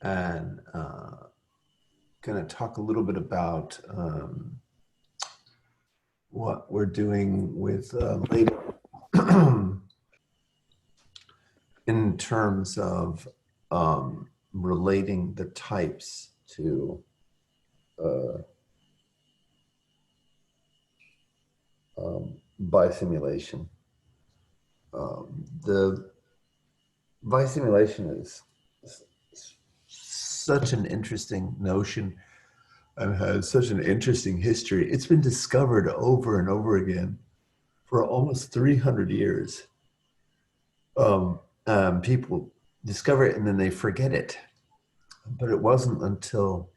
and going to talk a little bit about what we're doing with later in terms of relating the types to biosimulation. The biosimulation is such an interesting notion and has such an interesting history. It's been discovered over and over again for almost 300 years. People discover it and then they forget it. But it wasn't until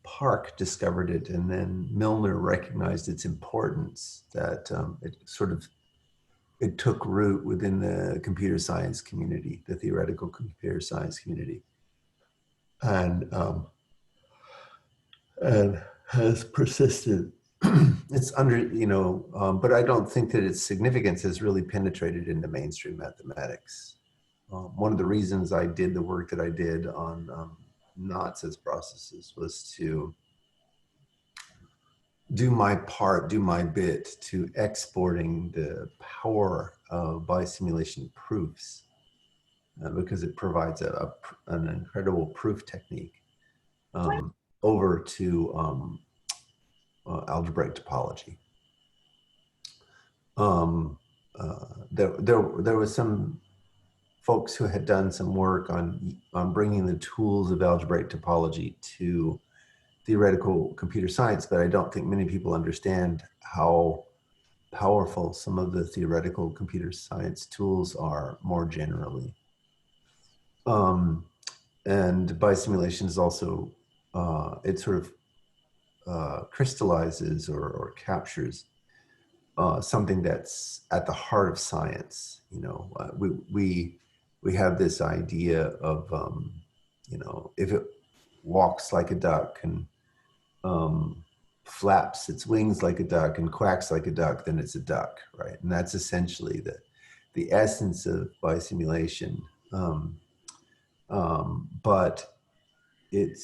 Park discovered it and then Milner recognized its importance that it took root within the computer science community, the theoretical computer science community, and has persisted. It's under, but I don't think that its significance has really penetrated into mainstream mathematics. One of the reasons I did the work that I did on knots as processes was to do my part, do my bit to exporting the power of biosimulation proofs because it provides an incredible proof technique over to algebraic topology. There was some folks who had done some work on bringing the tools of algebraic topology to theoretical computer science, but I don't think many people understand how powerful some of the theoretical computer science tools are more generally. And biosimulation is also, it sort of crystallizes or captures something that's at the heart of science. We have this idea of, if it walks like a duck and flaps its wings like a duck and quacks like a duck, then it's a duck, right? And that's essentially the essence of biosimulation. But it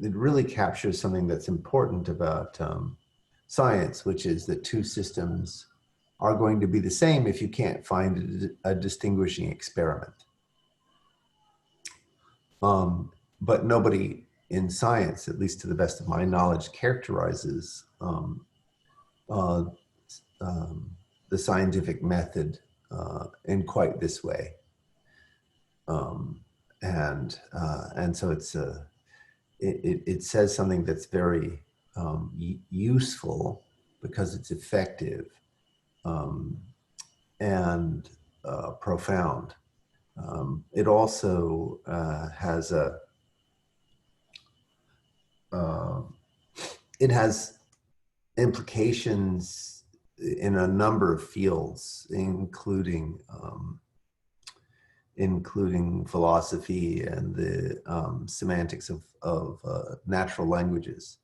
really captures something that's important about science, which is that two systems are going to be the same if you can't find a distinguishing experiment. But nobody in science, at least to the best of my knowledge, characterizes the scientific method in quite this way. And so it says something that's very useful because it's effective and profound. It also has it has implications in a number of fields, including philosophy and the semantics of natural languages.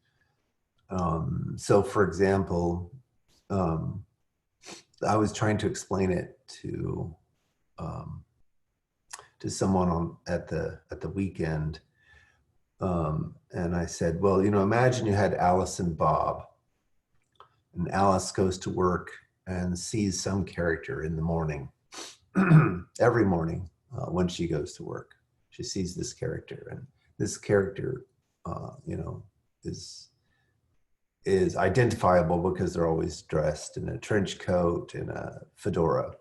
So, for example, I was trying to explain it to someone at the weekend, and I said, well, imagine you had Alice and Bob, and Alice goes to work and sees some character in the morning. Every morning when she goes to work, she sees this character, and this character, is identifiable because they're always dressed in a trench coat and a fedora.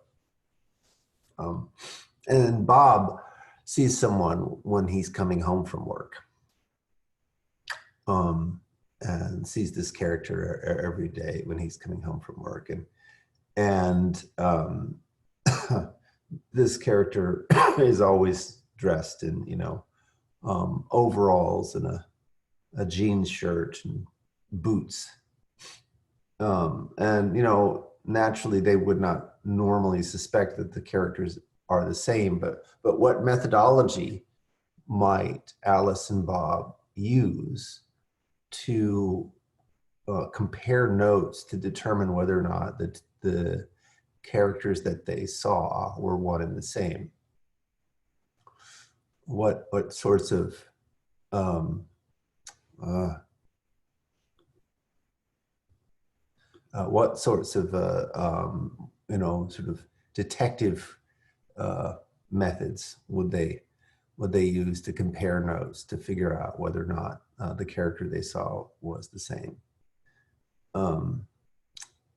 And Bob sees someone when he's coming home from work, and sees this character every day when he's coming home from work, and this character is always dressed in overalls and a jeans shirt and boots, and naturally they would not normally suspect that the characters are the same, but what methodology might Alice and Bob use to compare notes to determine whether or not the characters that they saw were one and the same? what sorts of um, sort of detective methods would they use to compare notes to figure out whether or not the character they saw was the same.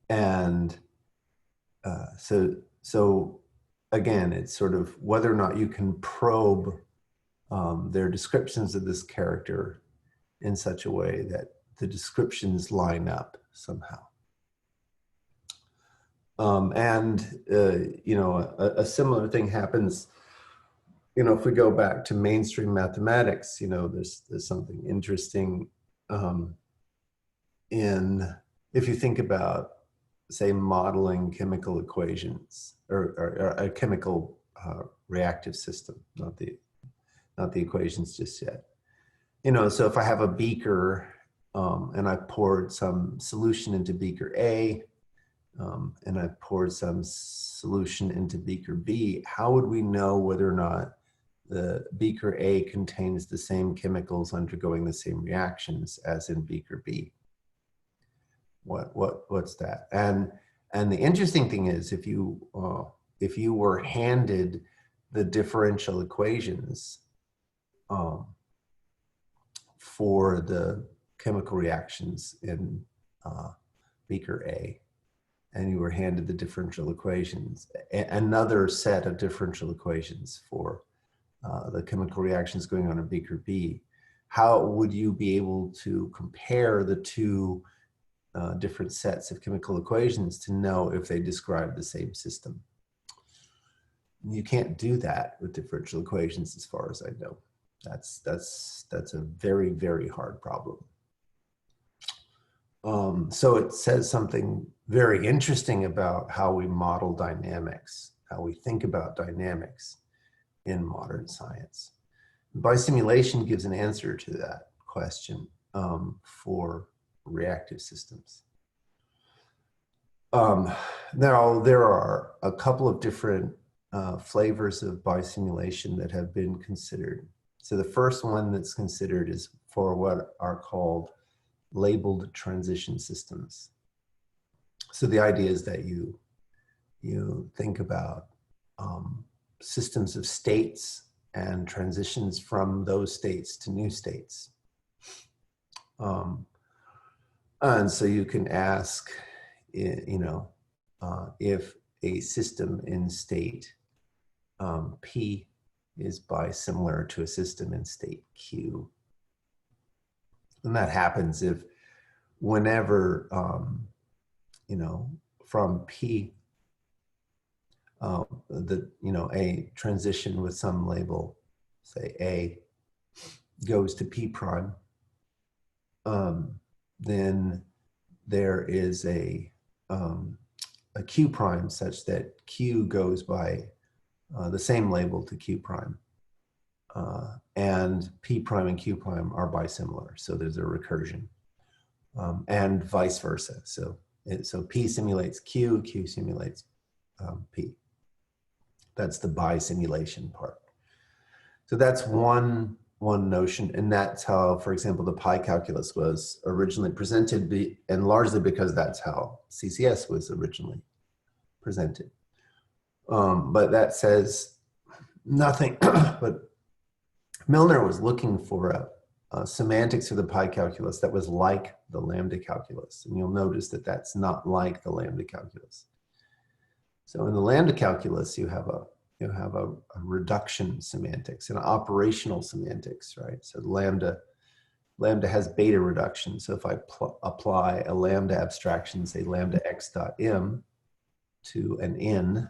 And so again, it's sort of whether or not you can probe their descriptions of this character in such a way that the descriptions line up somehow. A similar thing happens, if we go back to mainstream mathematics, there's something interesting in, if you think about, say, modeling chemical equations or a chemical reactive system, not the equations just yet. So if I have a beaker and I poured some solution into beaker A, and I poured some solution into beaker B, how would we know whether or not the beaker A contains the same chemicals undergoing the same reactions as in beaker B? What's that? And the interesting thing is, if you were handed the differential equations for the chemical reactions in beaker A, and you were handed the differential equations, another set of differential equations for the chemical reactions going on in beaker B, how would you be able to compare the two different sets of chemical equations to know if they describe the same system? You can't do that with differential equations, as far as I know. That's a very, very hard problem. So it says something very interesting about how we model dynamics, how we think about dynamics in modern science. Biosimulation gives an answer to that question for reactive systems. Now, there are a couple of different flavors of biosimulation that have been considered. So the first one that's considered is for what are called labeled transition systems. So the idea is that you think about systems of states and transitions from those states to new states. And so you can ask, if a system in state P is bisimilar to a system in state Q. And that happens if whenever, from P, a transition with some label, say A, goes to P prime, then there is a Q prime such that Q goes by the same label to Q prime. And P prime and Q prime are bisimilar, so there's a recursion, and vice versa. So P simulates Q, Q simulates P. That's the bisimulation part. So that's one notion, and that's how, for example, the pi calculus was originally presented, and largely because that's how CCS was originally presented. But that says nothing, but Milner was looking for a semantics of the pi calculus that was like the lambda calculus. And you'll notice that that's not like the lambda calculus. So in the lambda calculus, you have a reduction semantics, an operational semantics, right? So lambda has beta reduction. So if I apply a lambda abstraction, say lambda x dot m to an n,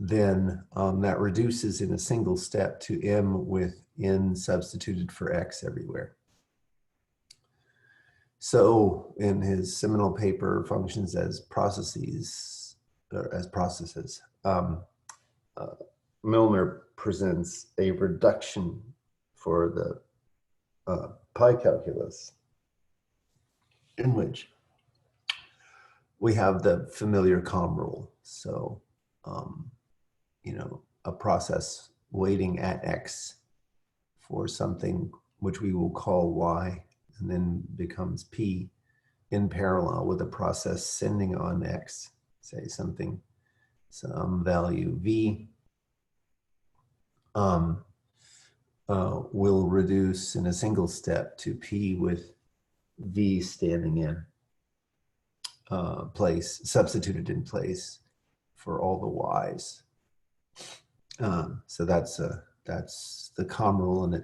then that reduces in a single step to m with n substituted for x everywhere. So in his seminal paper, Functions as Processes, Milner presents a reduction for the pi calculus, in which we have the familiar COM rule. So, a process waiting at X for something which we will call Y, and then becomes P in parallel with a process sending on X, say something, some value V, will reduce in a single step to P with V standing in place, substituted in place for all the Y's. So that's the COM rule, and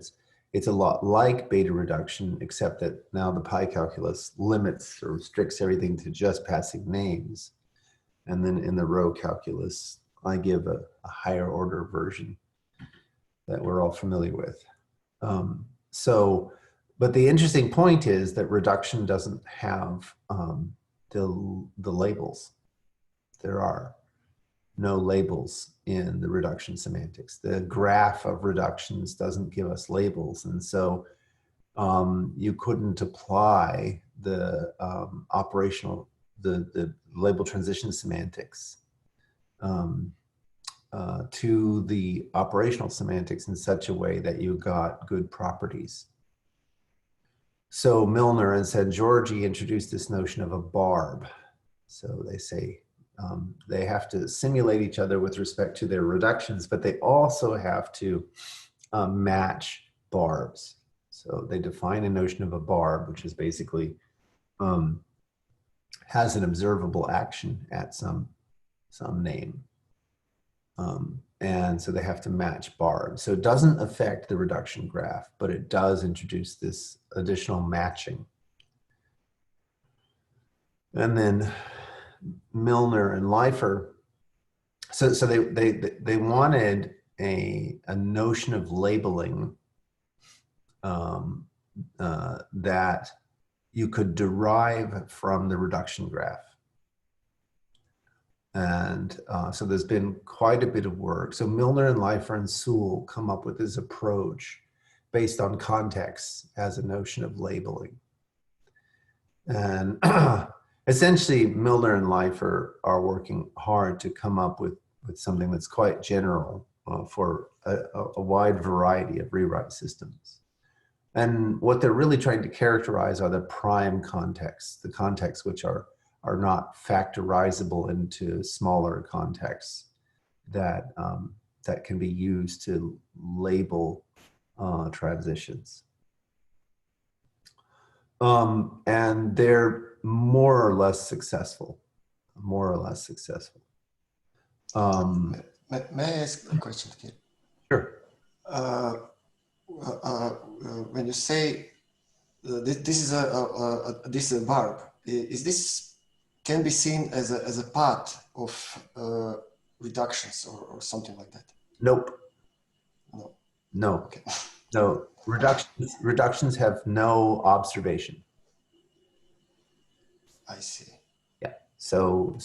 it's a lot like beta reduction, except that now the pi calculus limits or restricts everything to just passing names. And then in the row calculus, I give a higher order version that we're all familiar with. But the interesting point is that reduction doesn't have the labels. There are no labels in the reduction semantics. The graph of reductions doesn't give us labels. And so you couldn't apply the the label transition semantics to the operational semantics in such a way that you got good properties. So Milner and said, Georgi introduced this notion of a barb. So they say, they have to simulate each other with respect to their reductions, but they also have to match barbs. So they define a notion of a barb, which is basically has an observable action at some name. And so they have to match barbs. So it doesn't affect the reduction graph, but it does introduce this additional matching. And then Milner and Leifer, so they wanted a notion of labeling that you could derive from the reduction graph. And so there's been quite a bit of work. So Milner and Leifer and Sewell come up with this approach based on context as a notion of labeling. And essentially, Milner and Leifer are working hard to come up with something that's quite general for a wide variety of rewrite systems. And what they're really trying to characterize are the prime contexts, the contexts which are not factorizable into smaller contexts that can be used to label transitions. And they're more or less successful, May I ask a question here? Sure. When you say this is a verb, is this can be seen as a part of reductions or something like that? Nope. No. Okay. No. Reductions have no observation. I see. Yeah. So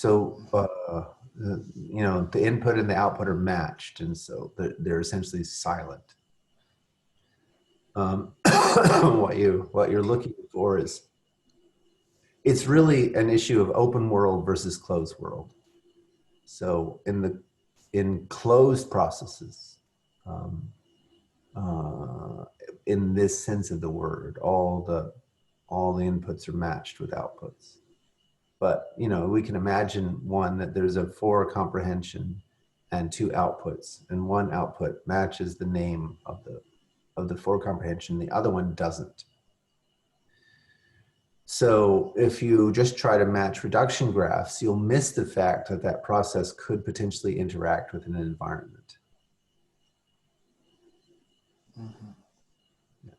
you know, the input and the output are matched, and so they're essentially silent. What you're looking for is, it's really an issue of open world versus closed world. So in closed processes, in this sense of the word, all the inputs are matched with outputs. But you know, we can imagine one that there's a for comprehension and two outputs, and one output matches the name of the for comprehension, the other one doesn't. So if you just try to match reduction graphs, you'll miss the fact that that process could potentially interact with an environment. Mm-hmm. Yeah,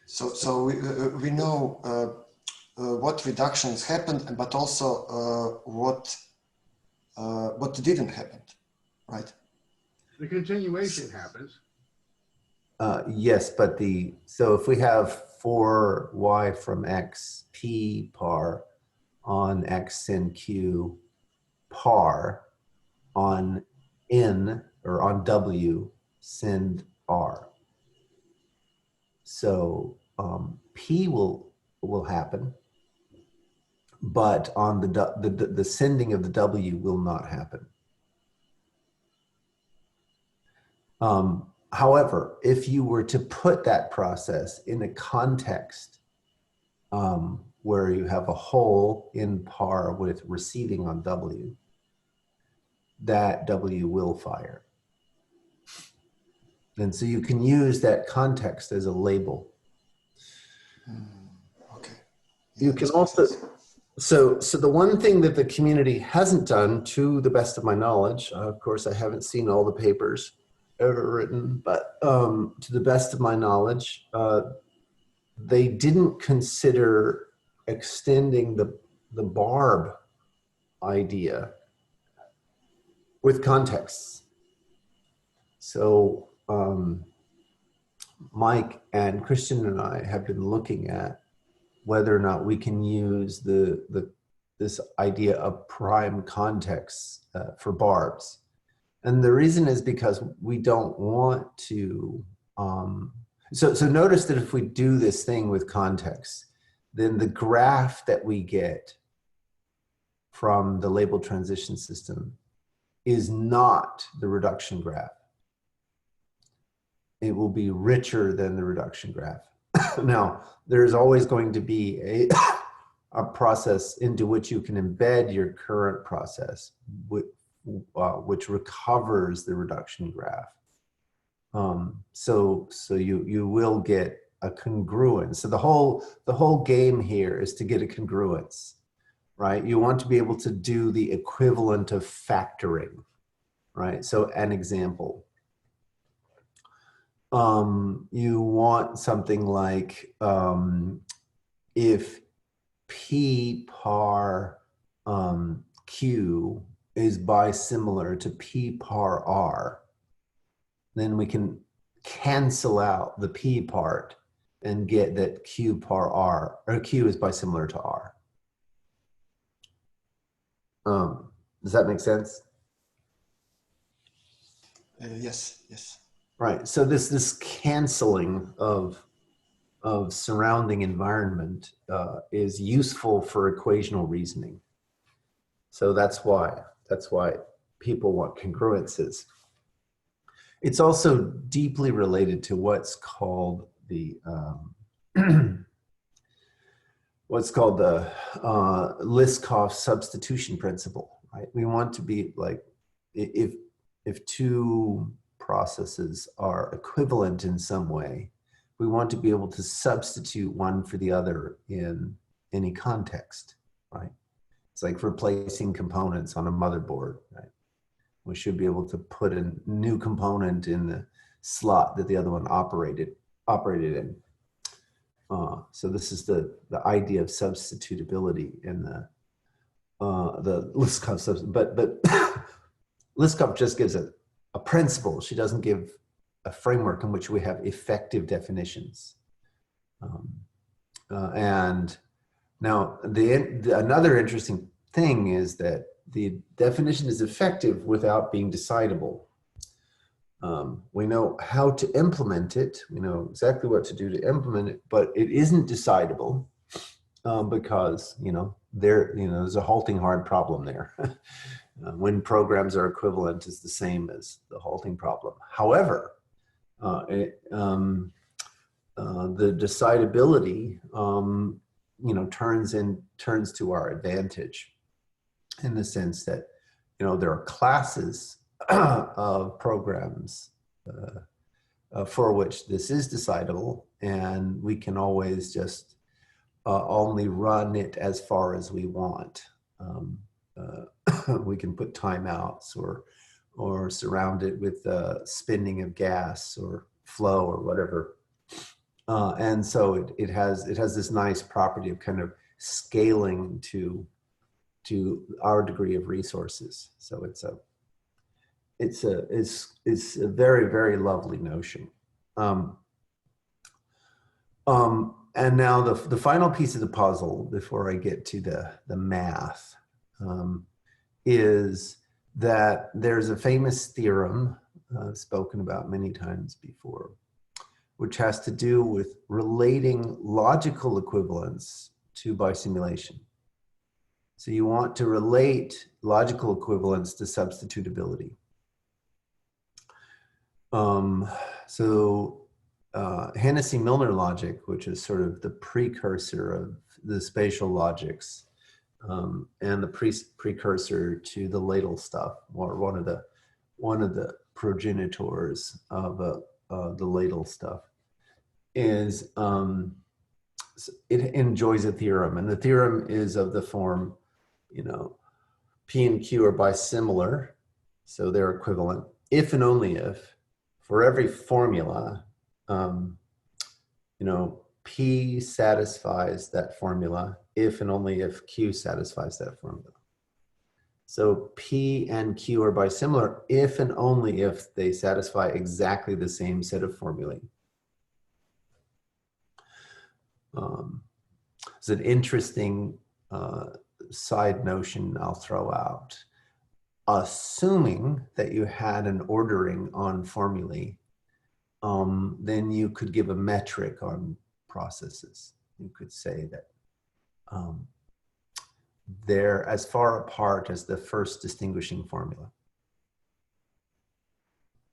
so we know what reductions happened, but also what didn't happen, right? The continuation happens. Yes, but so if we have for y from x p par on x in q par on n or on w send r. So p will happen, but on the sending of the w will not happen. However, if you were to put that process in a context where you have a hole in par with receiving on W, that W will fire. And so you can use that context as a label. Okay. You can also, so the one thing that the community hasn't done, to the best of my knowledge, of course, I haven't seen all the papers ever written, but to the best of my knowledge, they didn't consider extending the barb idea with contexts. So Mike and Christian and I have been looking at whether or not we can use this idea of prime contexts for barbs. And the reason is because we don't want to, so notice that if we do this thing with context, then the graph that we get from the label transition system is not the reduction graph. It will be richer than the reduction graph. Now, there's always going to be a process into which you can embed your current process, which recovers the reduction graph. So you will get a congruence. So the whole game here is to get a congruence, right? You want to be able to do the equivalent of factoring, right? So an example. You want something like if P par Q is bisimilar to P par R, then we can cancel out the P part and get that Q par R, or Q is bisimilar to R. Does that make sense? Yes, yes. Right. So this canceling of surrounding environment is useful for equational reasoning. So that's why people want congruences. It's also deeply related to what's called the Liskov substitution principle. Right. We want to be like, if two processes are equivalent in some way, we want to be able to substitute one for the other in any context, right? It's like replacing components on a motherboard, right? We should be able to put a new component in the slot that the other one operated in. So this is the idea of substitutability in the Liskov substitution. But Liskov just gives a principle. She doesn't give a framework in which we have effective definitions. And now another interesting thing is that the definition is effective without being decidable. We know how to implement it. We know exactly what to do to implement it, but it isn't decidable because, there's a halting hard problem there. When programs are equivalent is the same as the halting problem. However, the decidability, turns to our advantage in the sense that, there are classes of programs for which this is decidable, and we can always just only run it as far as we want. We can put timeouts or surround it with spinning of gas or flow or whatever. And so it has this nice property of kind of scaling to our degree of resources. So it's a very, very lovely notion. And now the final piece of the puzzle before I get to the math is that there's a famous theorem spoken about many times before, which has to do with relating logical equivalence to bisimulation. So you want to relate logical equivalence to substitutability. So Hennessy-Milner logic, which is sort of the precursor of the spatial logics, and the precursor to the ladle stuff, or one of the progenitors of the ladle stuff, is it enjoys a theorem, and the theorem is of the form, you know, P and Q are bisimilar, so they're equivalent if and only if, for every formula, you know, P satisfies that formula if and only if Q satisfies that formula. So P and Q are bisimilar if and only if they satisfy exactly the same set of formulae. It's an interesting side notion I'll throw out. Assuming that you had an ordering on formulae, then you could give a metric on processes. You could say that they're as far apart as the first distinguishing formula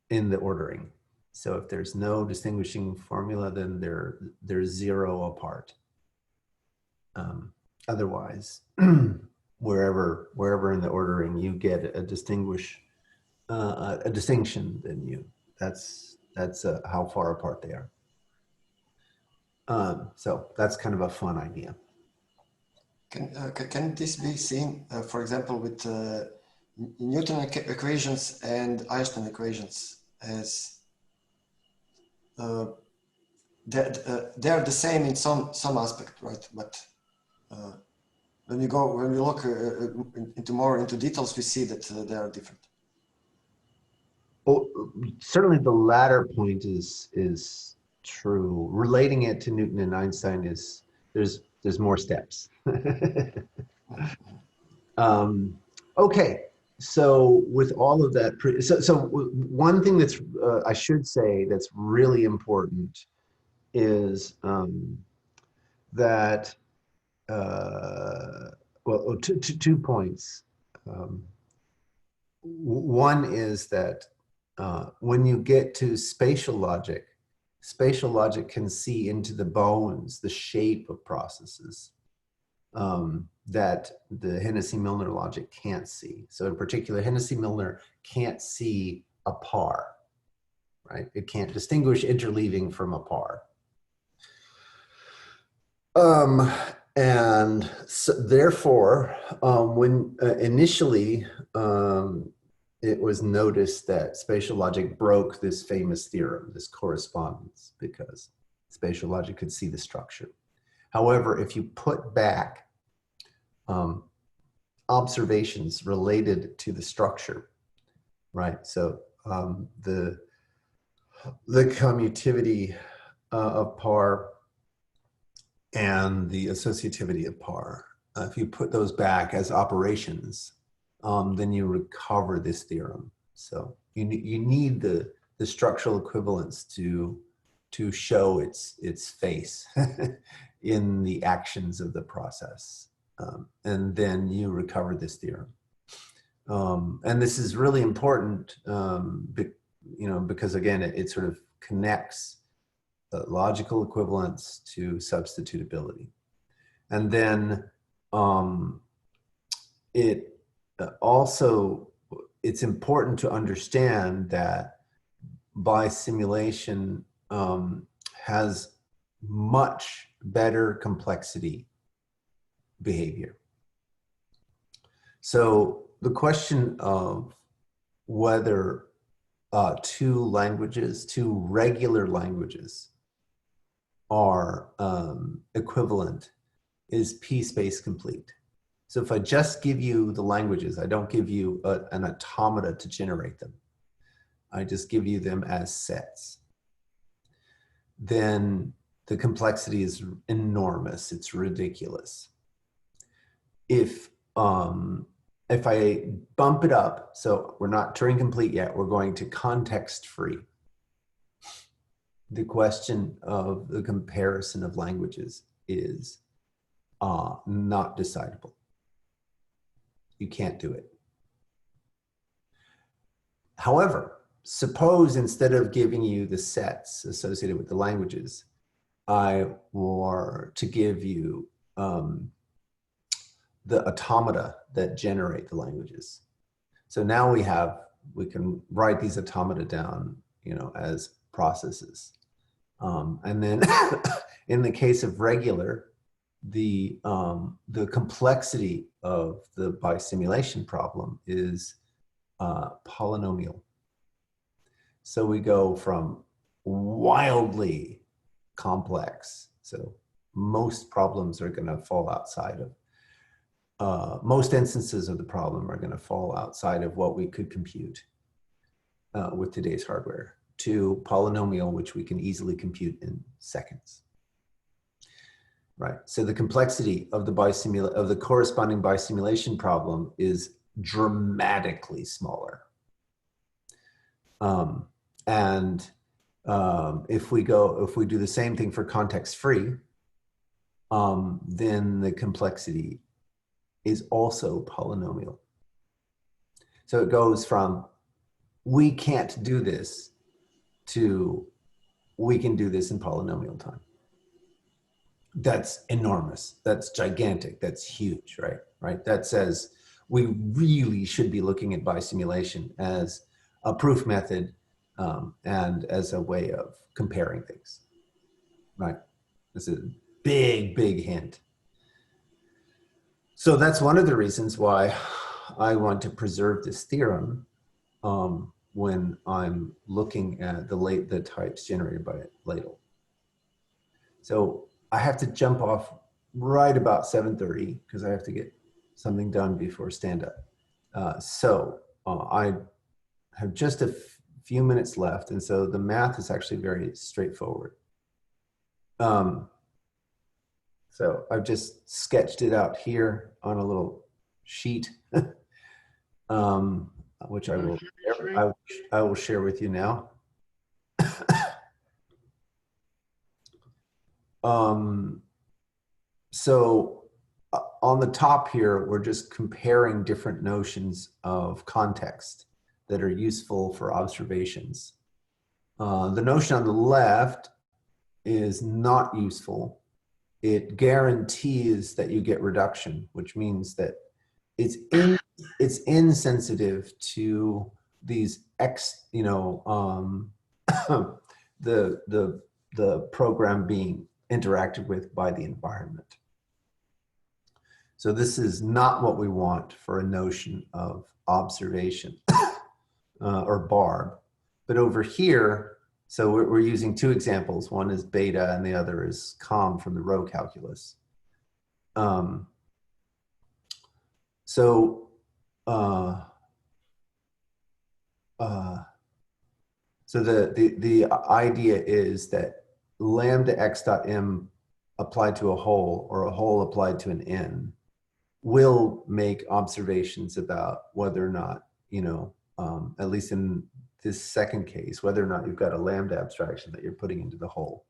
in the ordering. So if there's no distinguishing formula, then they're zero apart. Otherwise, wherever in the ordering you get a distinction, then that's how far apart they are. So that's kind of a fun idea. Can this be seen, for example, with Newton equations and Einstein equations, as they're the same in some aspect, right? But when we look more into details, we see that they are different. Well, certainly the latter point is true. Relating it to Newton and Einstein is there's more steps. Okay, so with all of that, so one thing that's I should say that's really important is that well, two points. One is that when you get to spatial logic can see into the bones, the shape of processes that the Hennessy-Milner logic can't see. So in particular, Hennessy-Milner can't see a par, right? It can't distinguish interleaving from a par. And so therefore, when initially it was noticed that spatial logic broke this famous theorem, this correspondence, because spatial logic could see the structure. However, if you put back observations related to the structure, right? So the commutivity of par and the associativity of par, if you put those back as operations, then you recover this theorem. So you need the structural equivalence to show its face in the actions of the process, and then you recover this theorem. And this is really important, because again, it sort of connects logical equivalence to substitutability. And then it's important to understand that bisimulation has much better complexity behavior. So the question of whether two regular languages are equivalent is p-space complete. So if I just give you the languages, I don't give you an automata to generate them, I just give you them as sets, then the complexity is enormous. It's ridiculous. If I bump it up, so we're not Turing complete yet, we're going to context free. The question of the comparison of languages is not decidable. You can't do it. However, suppose instead of giving you the sets associated with the languages, I were to give you the automata that generate the languages. So now we can write these automata down, you know, as processes. And then in the case of regular, the complexity of the bisimulation problem is polynomial. So we go from wildly complex. So most problems are going to fall outside of, most instances of the problem are going to fall outside of what we could compute with today's hardware, to polynomial, which we can easily compute in seconds. Right. So the complexity of the corresponding bisimulation problem is dramatically smaller. If we do the same thing for context-free, then the complexity is also polynomial. So it goes from we can't do this to we can do this in polynomial time. That's enormous. That's gigantic. That's huge, right? Right. That says we really should be looking at bisimulation as a proof method and as a way of comparing things, right? This is a big, big hint. So that's one of the reasons why I want to preserve this theorem when I'm looking at the types generated by Ladle. So I have to jump off right about 7:30 because I have to get something done before stand-up. I have just a few minutes left, and so the math is actually very straightforward. So I've just sketched it out here on a little sheet, which I will share with you now. So on the top here, we're just comparing different notions of context that are useful for observations. The notion on the left is not useful. It guarantees that you get reduction, which means that it's insensitive to these the program being interacted with by the environment. So this is not what we want for a notion of observation or barb. But over here, so we're using two examples. One is beta and the other is com from the row calculus. So the idea is that lambda x dot m applied to a whole or a whole applied to an n will make observations about whether or not, at least in this second case, whether or not you've got a lambda abstraction that you're putting into the whole.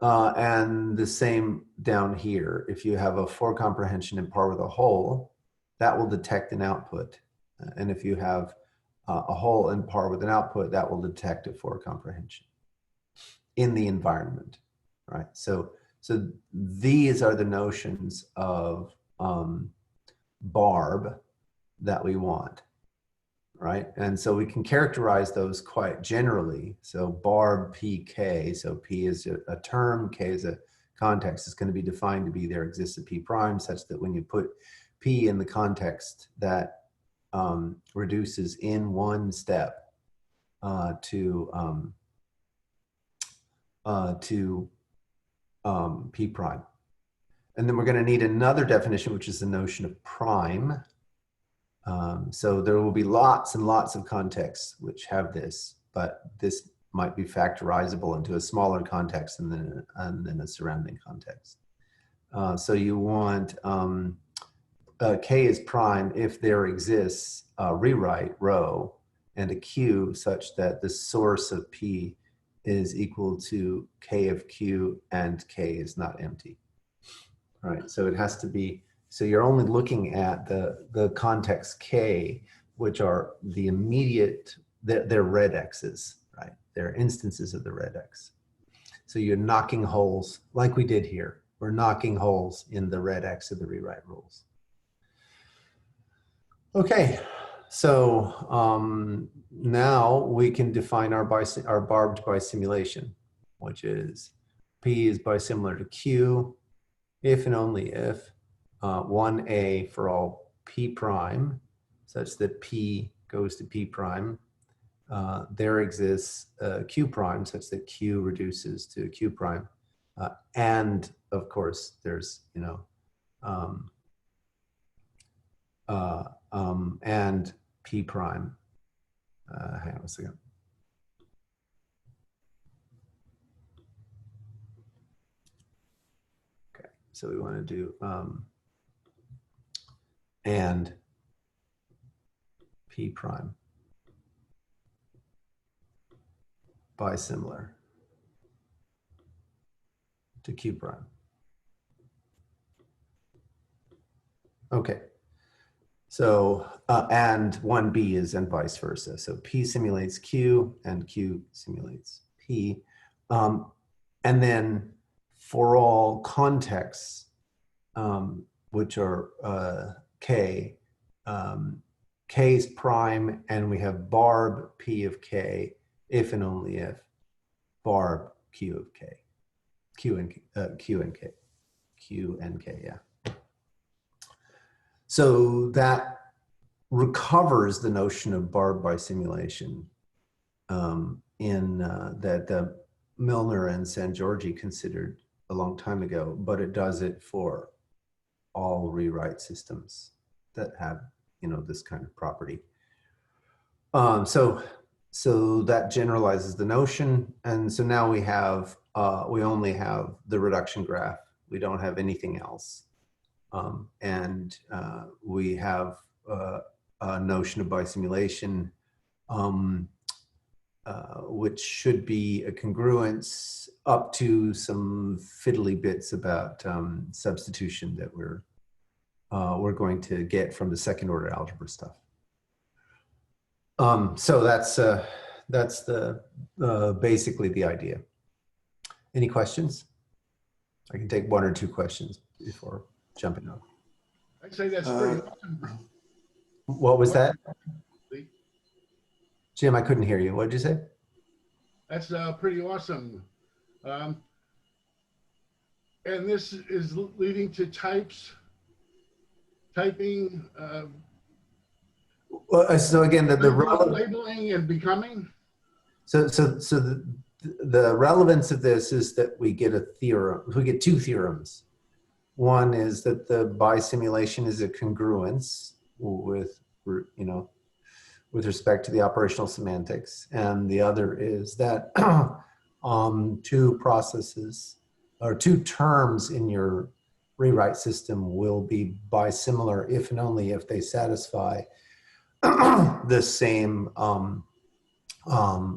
And the same down here, if you have a for comprehension in par with a whole, that will detect an output. And if you have a whole in par with an output, that will detect a for comprehension in the environment, right? So these are the notions of barb that we want, right? And so we can characterize those quite generally. So barb pk, so p is a term, k is a context, is going to be defined to be there exists a p prime such that when you put p in the context, that reduces in one step to p prime. And then we're going to need another definition, which is the notion of prime. So there will be lots and lots of contexts which have this, but this might be factorizable into a smaller context and then a surrounding context. So you want k is prime if there exists a rewrite row and a q such that the source of p is equal to k of q and k is not empty. Right, so it has to be, so you're only looking at the context k, which are the immediate they're red X's, right? They're instances of the red X. So you're knocking holes like we did here. We're knocking holes in the red X of the rewrite rules. Okay, so now we can define our barbed bisimulation, which is P is bisimilar to Q if and only if 1A for all P prime, such that P goes to P prime. There exists Q prime such that Q reduces to Q prime. And of course, there's, and P prime. Hang on a second. Okay, so we want to do and P prime bisimilar to Q prime. Okay. So, and 1B is and vice versa. So P simulates Q and Q simulates P. And then for all contexts, which are K, K is prime, and we have barb P of K, if and only if barb Q of K. Q and K, yeah. So that recovers the notion of barb bisimulation that Milner and San Giorgi considered a long time ago, but it does it for all rewrite systems that have, this kind of property. So that generalizes the notion, and so now we have we only have the reduction graph. We don't have anything else. And we have a notion of bisimulation, which should be a congruence up to some fiddly bits about substitution that we're going to get from the second order algebra stuff. So that's the basically the idea. Any questions? I can take one or two questions before jumping on. I'd say that's pretty awesome. What was that? Jim, I couldn't hear you. What did you say? That's pretty awesome. And this is leading to typing. So again, the labeling and becoming. So the relevance of this is that we get a theorem. We get two theorems. One is that the bisimulation is a congruence with, with respect to the operational semantics, and the other is that two processes or two terms in your rewrite system will be bisimilar if and only if they satisfy the same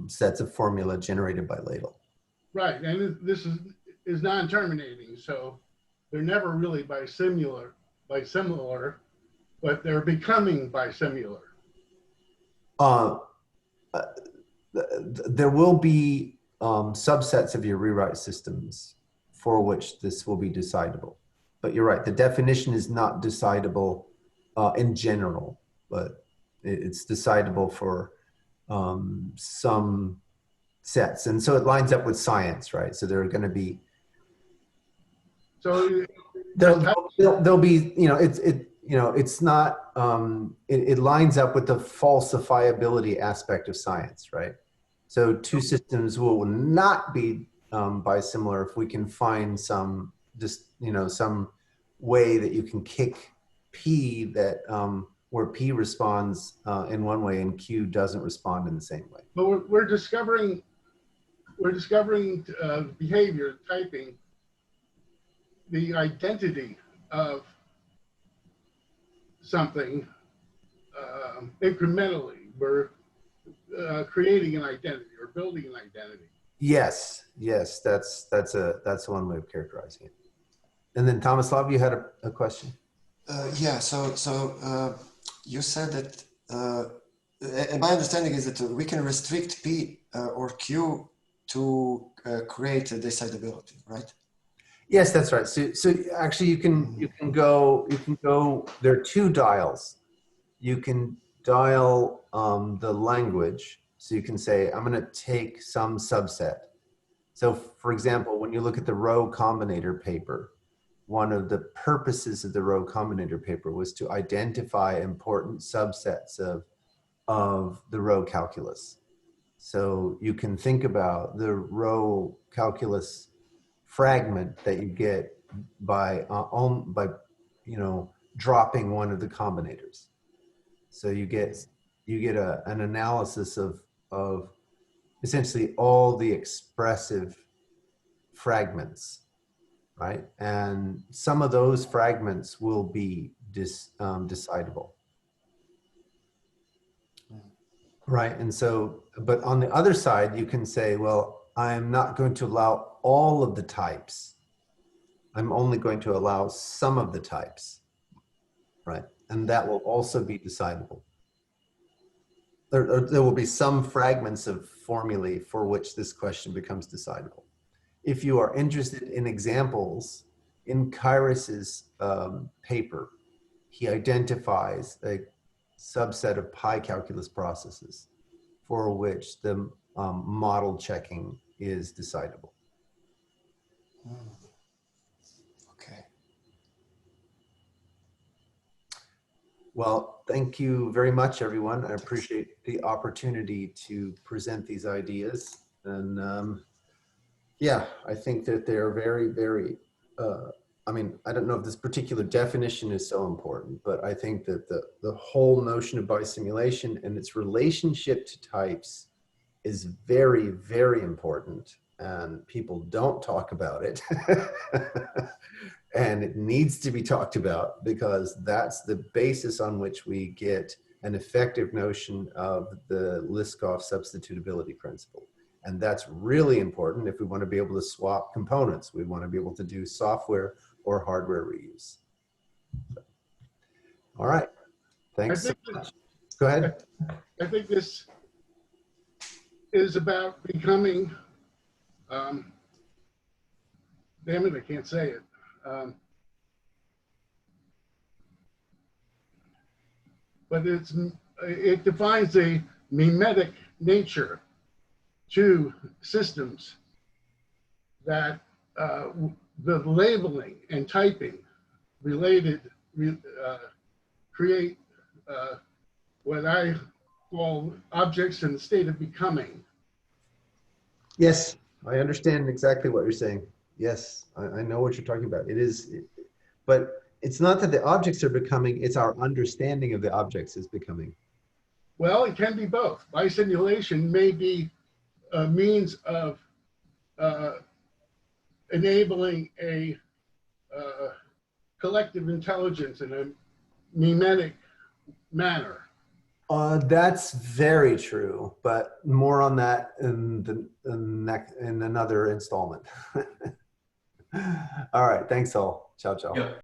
sets of formula generated by Ladle. Right, and this is non-terminating, so they're never really bisimilar, but they're becoming bisimilar. There will be subsets of your rewrite systems for which this will be decidable. But you're right, the definition is not decidable in general, but it's decidable for some sets. And so it lines up with science, right? So there are going to be, so there'll be, it's not, it lines up with the falsifiability aspect of science, right? So two systems will not be bisimilar if we can find some, some way that you can kick P that, where P responds in one way and Q doesn't respond in the same way. But we're discovering behavior, typing, the identity of something incrementally. We're creating an identity or building an identity. Yes, that's one way of characterizing it. And then Tomislav, you had a question. Yeah. So you said that and my understanding is that we can restrict P or Q to create a decidability, right? Yes, that's right. So actually, you can go. There are two dials. You can dial the language. So you can say, I'm going to take some subset. So for example, when you look at the row combinator paper, one of the purposes of the row combinator paper was to identify important subsets of the row calculus. So you can think about the row calculus fragment that you get by dropping one of the combinators. So you get an analysis of essentially all the expressive fragments, right? And some of those fragments will be decidable, right? And so, but on the other side, you can say, well, I'm not going to allow all of the types. I'm only going to allow some of the types, right? And that will also be decidable. There will be some fragments of formulae for which this question becomes decidable. If you are interested in examples, in Kairos' paper, he identifies a subset of pi calculus processes for which the model checking is decidable. Okay. Well, thank you very much, everyone. I appreciate the opportunity to present these ideas. And yeah, I think that they're very, very, I mean, I don't know if this particular definition is so important, but I think that the whole notion of biosimulation and its relationship to types is very, very important. And people don't talk about it. And it needs to be talked about because that's the basis on which we get an effective notion of the Liskov substitutability principle. And that's really important if we want to be able to swap components. We want to be able to do software or hardware reuse. All right. Thanks so much. Go ahead. I think this is about becoming, damn it, I can't say it. But it defines a mimetic nature to systems that the labeling and typing related create what I call objects in the state of becoming. Yes, I understand exactly what you're saying. Yes, I know what you're talking about. But it's not that the objects are becoming, it's our understanding of the objects is becoming. Well, it can be both. Biosimulation may be a means of enabling a collective intelligence in a mimetic manner. That's very true, but more on that in another installment. All right, thanks all. Ciao, ciao. Yeah.